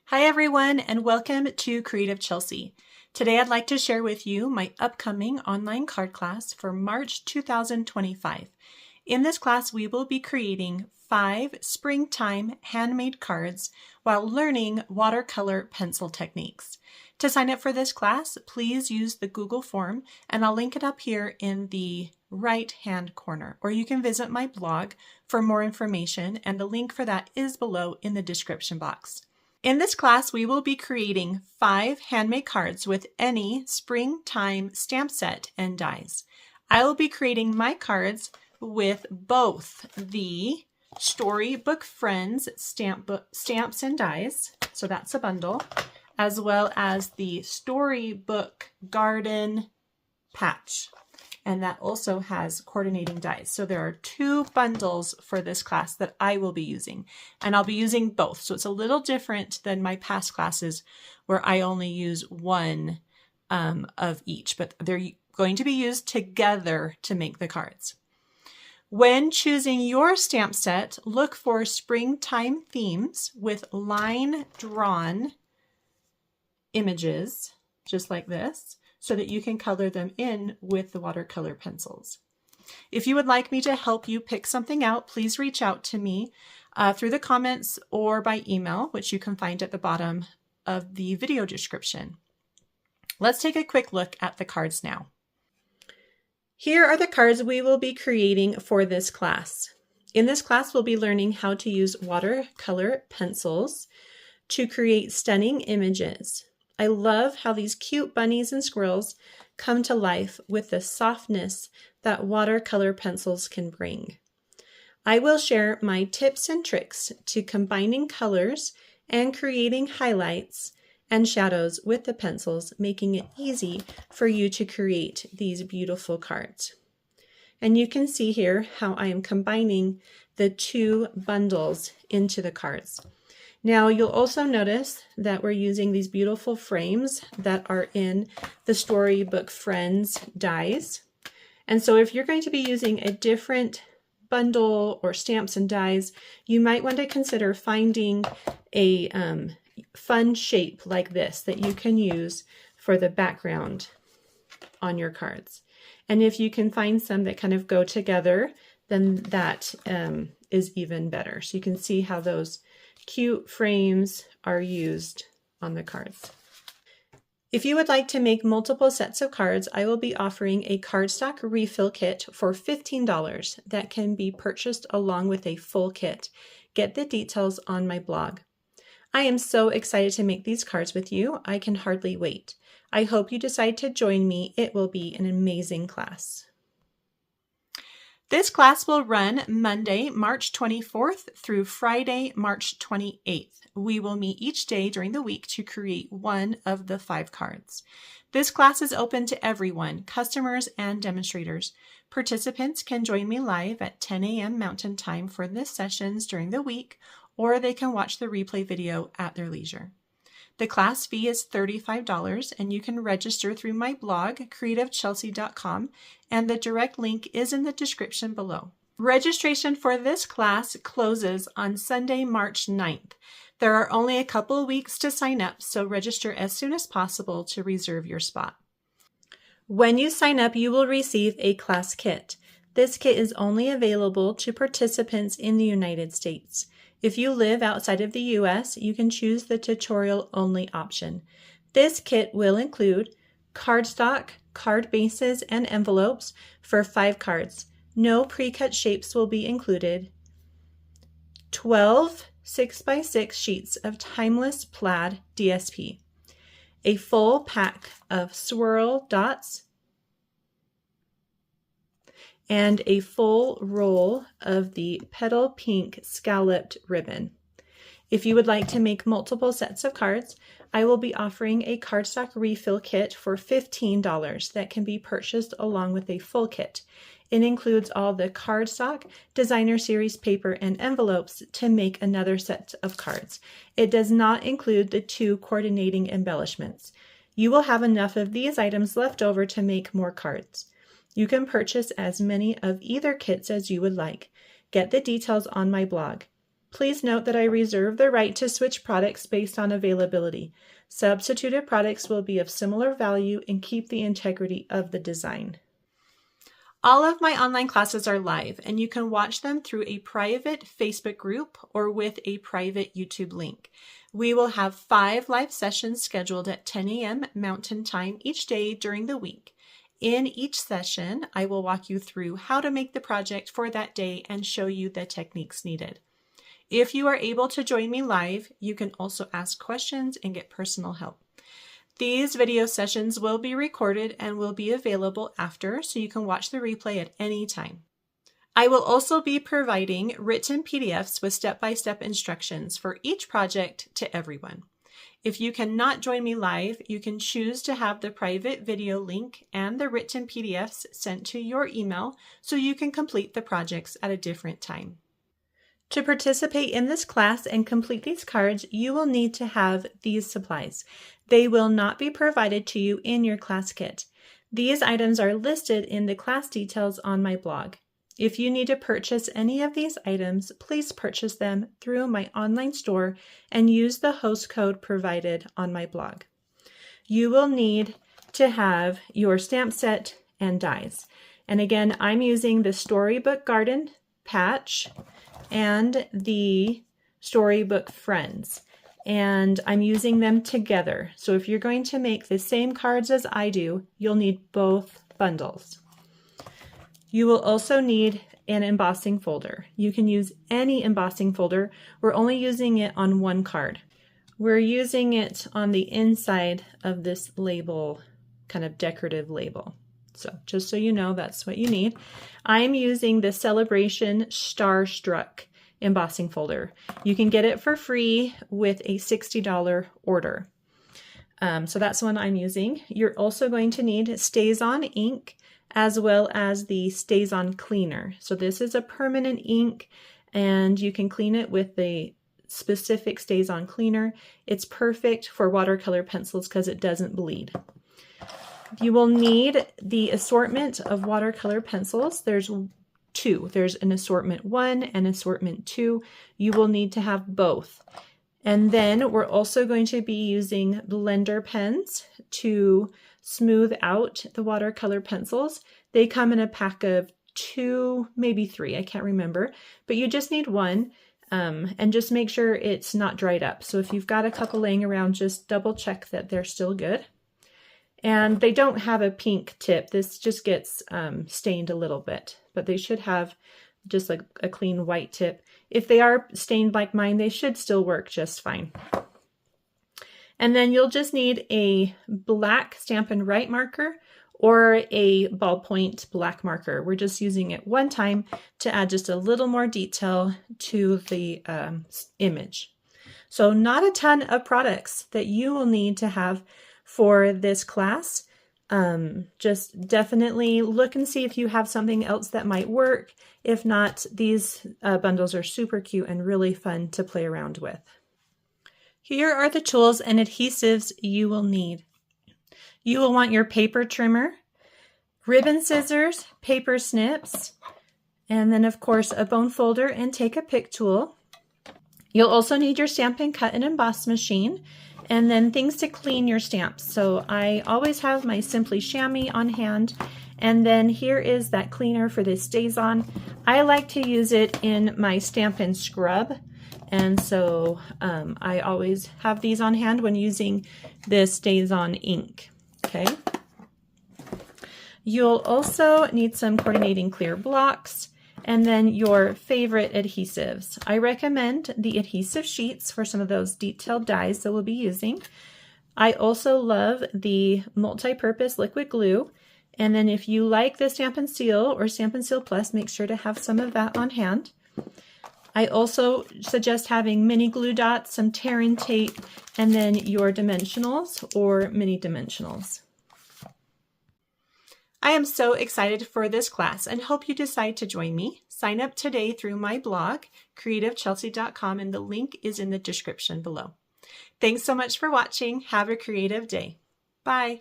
Hi everyone, and welcome to Creative Chelsea. Today I'd like to share with you my upcoming online card class for March 2025. In this class, we will be creating 5 springtime handmade cards while learning watercolor pencil techniques. To sign up for this class, please use the Google form, and I'll link it up here in the right-hand corner, or you can visit my blog for more information, and the link for that is below in the description box. In this class, we will be creating 5 handmade cards with any springtime stamp set and dies. I will be creating my cards with both the Storybook Friends stamps and dies, so that's a bundle, as well as the Storybook Garden patch. And that also has coordinating dies. So there are 2 bundles for this class that I will be using, and I'll be using both. So it's a little different than my past classes where I only use one of each, but they're going to be used together to make the cards. When choosing your stamp set, look for springtime themes with line-drawn images, just like this, so that you can color them in with the watercolor pencils. If you would like me to help you pick something out, please reach out to me through the comments or by email, which you can find at the bottom of the video description. Let's take a quick look at the cards now. Here are the cards we will be creating for this class. In this class, we'll be learning how to use watercolor pencils to create stunning images. I love how these cute bunnies and squirrels come to life with the softness that watercolor pencils can bring. I will share my tips and tricks to combining colors and creating highlights and shadows with the pencils, making it easy for you to create these beautiful cards. And you can see here how I am combining the 2 bundles into the cards. Now you'll also notice that we're using these beautiful frames that are in the Storybook Friends dies. And so if you're going to be using a different bundle or stamps and dies, you might want to consider finding a fun shape like this that you can use for the background on your cards. And if you can find some that kind of go together, then that is even better. So you can see how those cute frames are used on the cards. If you would like to make multiple sets of cards, I will be offering a cardstock refill kit for $15 that can be purchased along with a full kit. Get the details on my blog. I am so excited to make these cards with you. I can hardly wait. I hope you decide to join me. It will be an amazing class. This class will run Monday, March 24th through Friday, March 28th. We will meet each day during the week to create one of the 5 cards. This class is open to everyone, customers and demonstrators. Participants can join me live at 10 a.m. Mountain Time for the sessions during the week, or they can watch the replay video at their leisure. The class fee is $35, and you can register through my blog, creativechelsea.com, and the direct link is in the description below. Registration for this class closes on Sunday, March 9th. There are only a couple weeks to sign up, so register as soon as possible to reserve your spot. When you sign up, you will receive a class kit. This kit is only available to participants in the United States. If you live outside of the US, you can choose the tutorial-only option. This kit will include cardstock, card bases, and envelopes for 5 cards. No pre-cut shapes will be included. 12 6x6 sheets of timeless plaid DSP. A full pack of swirl dots, and a full roll of the petal pink scalloped ribbon. If you would like to make multiple sets of cards, I will be offering a cardstock refill kit for $15 that can be purchased along with a full kit. It includes all the cardstock, designer series paper, and envelopes to make another set of cards. It does not include the 2 coordinating embellishments. You will have enough of these items left over to make more cards. You can purchase as many of either kits as you would like. Get the details on my blog. Please note that I reserve the right to switch products based on availability. Substituted products will be of similar value and keep the integrity of the design. All of my online classes are live, and you can watch them through a private Facebook group or with a private YouTube link. We will have 5 live sessions scheduled at 10 a.m. Mountain Time each day during the week. In each session, I will walk you through how to make the project for that day and show you the techniques needed. If you are able to join me live, you can also ask questions and get personal help. These video sessions will be recorded and will be available after, so you can watch the replay at any time. I will also be providing written PDFs with step-by-step instructions for each project to everyone. If you cannot join me live, you can choose to have the private video link and the written PDFs sent to your email so you can complete the projects at a different time. To participate in this class and complete these cards, you will need to have these supplies. They will not be provided to you in your class kit. These items are listed in the class details on my blog. If you need to purchase any of these items, please purchase them through my online store and use the host code provided on my blog. You will need to have your stamp set and dies. And again, I'm using the Storybook Garden patch and the Storybook Friends, and I'm using them together. So if you're going to make the same cards as I do, you'll need both bundles. You will also need an embossing folder. You can use any embossing folder. We're only using it on one card. We're using it on the inside of this label, kind of decorative label. So just so you know, that's what you need. I'm using the Celebration Starstruck embossing folder. You can get it for free with a $60 order. So that's the one I'm using. You're also going to need Stays On ink as well as the Stays On cleaner. So this is a permanent ink and you can clean it with the specific Stays On cleaner. It's perfect for watercolor pencils because it doesn't bleed. You will need the assortment of watercolor pencils. There's 2. There's an assortment 1 and assortment 2. You will need to have both. And then we're also going to be using blender pens to smooth out the watercolor pencils. They come in a pack of 2, maybe 3, I can't remember, but you just need 1. And just make sure it's not dried up. So if you've got a couple laying around, just double check that they're still good. And they don't have a pink tip. This just gets stained a little bit, but they should have just like a clean white tip. If they are stained like mine, they should still work just fine. And then you'll just need a black Stampin' Write marker or a ballpoint black marker. We're just using it one time to add just a little more detail to the image. So not a ton of products that you will need to have for this class. Just definitely look and see if you have something else that might work. If not, these bundles are super cute and really fun to play around with. Here are the tools and adhesives you will need. You will want your paper trimmer, ribbon scissors, paper snips, and then of course a bone folder and take a pick tool. You'll also need your Stampin' Cut and Emboss machine, and then things to clean your stamps. So I always have my Simply Chamois on hand, and then here is that cleaner for this Stays On. I like to use it in my Stampin' Scrub, and so I always have these on hand when using this Stays On ink. Okay. You'll also need some coordinating clear blocks, and then your favorite adhesives. I recommend the adhesive sheets for some of those detailed dies that we'll be using. I also love the multi-purpose liquid glue. And then if you like the Stampin' Seal or Stampin' Seal Plus, make sure to have some of that on hand. I also suggest having mini glue dots, some tear and tape, and then your dimensionals or mini dimensionals. I am so excited for this class and hope you decide to join me. Sign up today through my blog, creativechelsea.com, and the link is in the description below. Thanks so much for watching. Have a creative day. Bye.